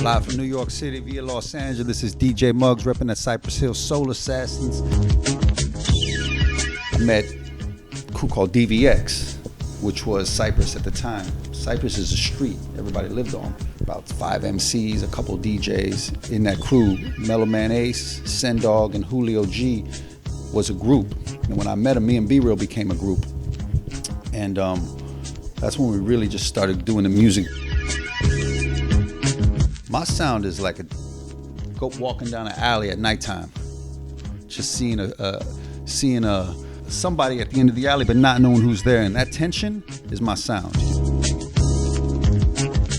Live from New York City via Los Angeles. This is DJ Muggs repping at Cypress Hill Soul Assassins. I met a crew called DVX, which was Cypress at the time. Cypress is a street everybody lived on. About 5 MCs, a couple DJs in that crew. Mellow Man Ace, Sendog, and Julio G was a group. And when I met him, me and B-Real became a group. And that's when we really just started doing the music. My sound is like go walking down an alley at nighttime, just seeing somebody at the end of the alley, but not knowing who's there, and that tension is my sound.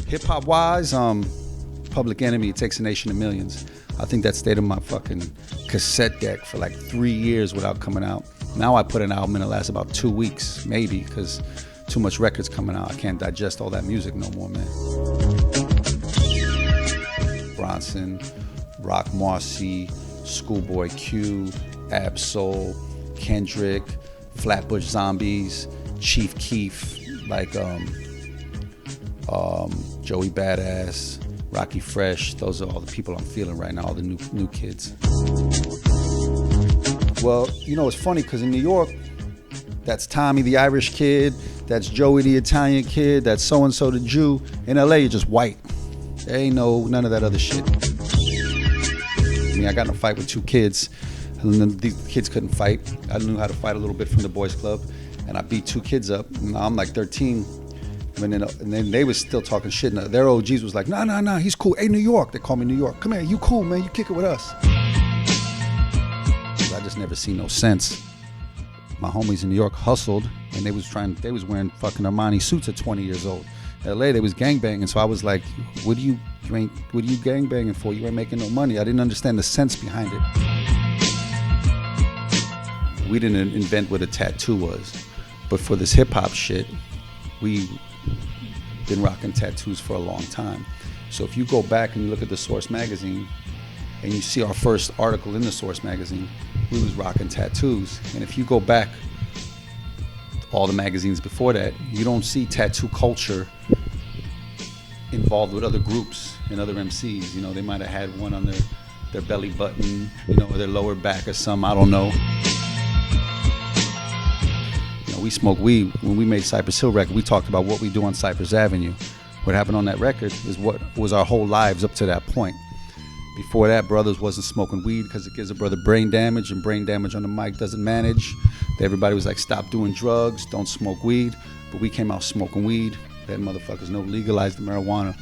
Hip hop wise, Public Enemy, It Takes a Nation of Millions. I think that stayed on my fucking cassette deck for like 3 years without coming out. Now I put an album in, it lasts about 2 weeks, maybe, because too much records coming out. I can't digest all that music no more, man. Bronson, Rock Marcy, Schoolboy Q, Ab-Soul, Kendrick, Flatbush Zombies, Chief Keef, like Joey Badass, Rocky Fresh. Those are all the people I'm feeling right now, all the new kids. Well, you know, it's funny because in New York, that's Tommy the Irish kid, that's Joey the Italian kid, that's so-and-so the Jew. In LA, you're just white. There ain't none of that other shit. I mean, I got in a fight with 2 kids, and these kids couldn't fight. I knew how to fight a little bit from the boys club, and I beat 2 kids up. And I'm like 13, and then they was still talking shit, and their OGs was like, nah, he's cool. Hey, New York, they call me New York. Come here, you cool, man, you kick it with us. I just never seen no sense. My homies in New York hustled, and they was wearing fucking Armani suits at 20 years old. LA, they was gangbanging, so I was like, what are you gangbanging for? You ain't making no money. I didn't understand the sense behind it. We didn't invent what a tattoo was, but for this hip hop shit, we been rocking tattoos for a long time. So if you go back and you look at the Source magazine, and you see our first article in the Source magazine, we was rocking tattoos. And if you go back all the magazines before that, you don't see tattoo culture involved with other groups and other MCs. You know, they might have had one on their belly button, you know, or their lower back or something, I don't know. You know, we smoked weed. When we made Cypress Hill record, we talked about what we do on Cypress Avenue. What happened on that record is what was our whole lives up to that point. Before that, brothers wasn't smoking weed because it gives a brother brain damage, and brain damage on the mic doesn't manage. Everybody was like, stop doing drugs, don't smoke weed. But we came out smoking weed. That motherfuckers know legalized the marijuana.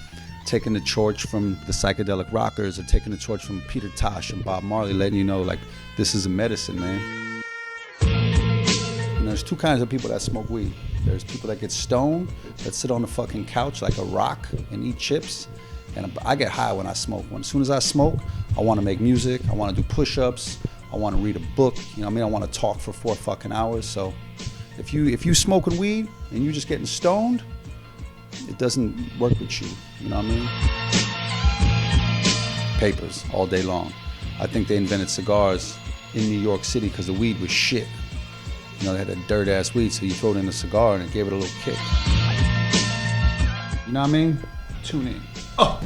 Taking the torch from the psychedelic rockers, or taking the torch from Peter Tosh and Bob Marley, letting you know, like, this is a medicine, man. You know, there's 2 kinds of people that smoke weed. There's people that get stoned, that sit on the fucking couch like a rock and eat chips. And I get high when I smoke. As soon as I smoke, I want to make music. I want to do push-ups. I want to read a book. You know what I mean? I want to talk for 4 fucking hours. So if you smoking weed and you just getting stoned, it doesn't work with you. You know what I mean? Papers all day long. I think they invented cigars in New York City because the weed was shit. You know, they had that dirt-ass weed, so you throw it in a cigar and it gave it a little kick. You know what I mean? Tune in. Oh.